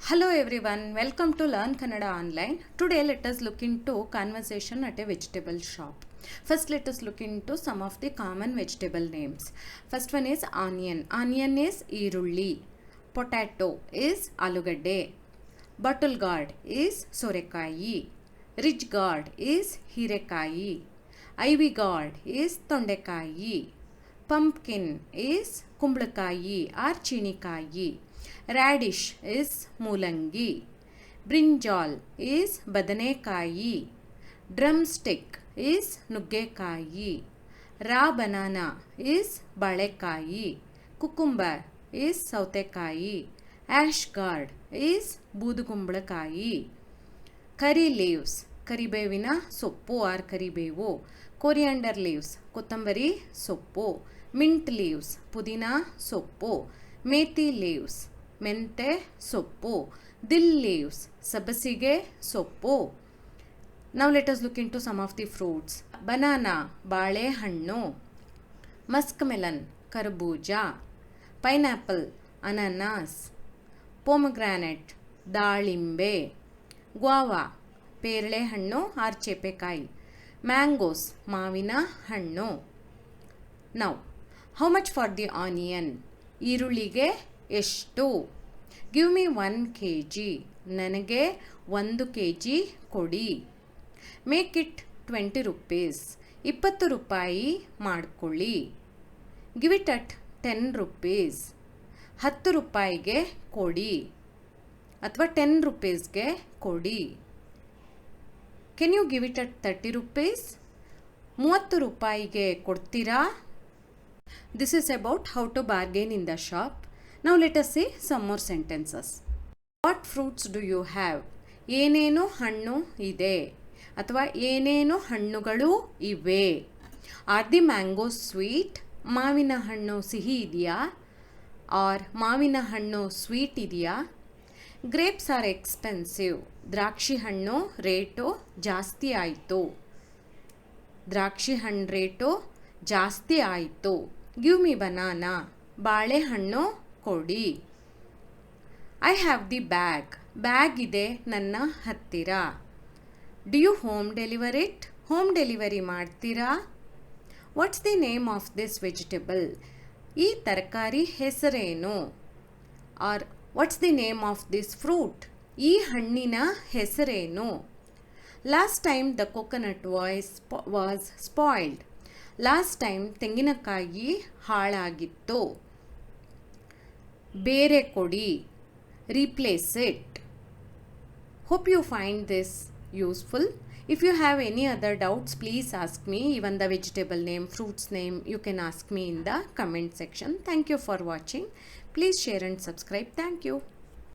Hello everyone, welcome to Learn Kannada Online. Today let us look into conversation at a vegetable shop. First let us look into some of the common vegetable names. First one is onion. Onion is ಈರುಳ್ಳಿ. Potato is ಆಲೂಗಡ್ಡೆ. Bottle gourd is ಸೋರೆಕಾಯಿ. Ridge gourd is ಹೀರೆಕಾಯಿ. Ivy gourd is ತೊಂಡೆಕಾಯಿ. Pumpkin is ಕುಂಬಳಕಾಯಿ or ಚೀನಿಕಾಯಿ. Radish is ಮೂಲಂಗಿ. Brinjal is ಬದನೆಕಾಯಿ. Drumstick is ನುಗ್ಗೆಕಾಯಿ. Raw banana is ಬಾಳೆಕಾಯಿ. Cucumber is ಸೌತೆಕಾಯಿ. Ash gourd is ಬೂದುಗುಂಬಳಕಾಯಿ. Curry leaves ಕರಿಬೇವಿನ ಸೊಪ್ಪು ಆರ್ ಕರಿಬೇವು. Coriander leaves ಕೊತ್ತಂಬರಿ ಸೊಪ್ಪು. Mint leaves ಪುದೀನ ಸೊಪ್ಪು. ಮೇಥಿ leaves ಮೆಂತೆ ಸೊಪ್ಪು. ದಿಲ್ leaves ಸಬ್ಬಸಿಗೆ ಸೊಪ್ಪು. Now let us look into some of the fruits. Banana ಬಾಳೆಹಣ್ಣು. Muskmelon ಕರ್ಬೂಜ. Pineapple ಅನಾನಸ್. Pomegranate ದಾಳಿಂಬೆ. Guava ಪೇರಳೆಹಣ್ಣು ಆರ್ ಚೇಪೆಕಾಯಿ. Mangoes ಮಾವಿನ ಹಣ್ಣು. Now, how much for the onion? ಈರುಳ್ಳಿಗೆ ಎಷ್ಟು? Give me 1 kg. ನನಗೆ 1 kg ಕೊಡಿ. Make it 20 rupees. 20 ರೂಪಾಯಿ ಮಾಡಿಕೊಳ್ಳಿ. Give it at 10 rupees. 10 ರೂಪಾಯಿಗೆ ಕೊಡಿ ಅಥವಾ 10 rupeesಗೆ ಕೊಡಿ. Can you give it at 30 rupees? 30 ರೂಪಾಯಿಗೆ ಕೊಡ್ತೀರಾ? This is about how to bargain in the shop. Now let us see some more sentences. What fruits do you have? ಏನೇನು ಹಣ್ಣು ಇದೆ ಅಥವಾ ಏನೇನು ಹಣ್ಣುಗಳು ಇವೆ? Are the mangoes sweet? ಮಾವಿನ ಹಣ್ಣು ಸಿಹಿ ಇದೆಯಾ? ಆರ್ ಮಾವಿನ ಹಣ್ಣು ಸ್ವೀಟ್ ಇದೆಯಾ? Grapes are expensive. ದ್ರಾಕ್ಷಿ ಹಣ್ಣು ರೇಟು ಜಾಸ್ತಿ ಆಯಿತು. ದ್ರಾಕ್ಷಿ ಹಣ್ಣು ರೇಟು ಜಾಸ್ತಿ ಆಯಿತು. Give me banana. ಬಾಳೆಹಣ್ಣು ಕೊಡಿ. I have the bag. Bag ಇದೆ ನನ್ನ ಹತ್ತಿರ. Do you home deliver it? Home delivery ಮಾಡ್ತೀರಾ? What's the name of this vegetable? ಈ ತರಕಾರಿ ಹೆಸರೇನು? Or what's the name of this fruit? ಈ ಹಣ್ಣಿನ ಹೆಸರೇನು? Last time the coconut was spoiled. Last time ತೆಂಗಿನಕಾಯಿ ಹಾಳಾಗಿತ್ತು. ಬೇರೆ ಕೊಡಿ. Replace it. Hope you find this useful. If you have any other doubts, please ask me. Even the vegetable name, fruits name, you can ask me in the comment section. Thank you for watching. Please share and subscribe. Thank you.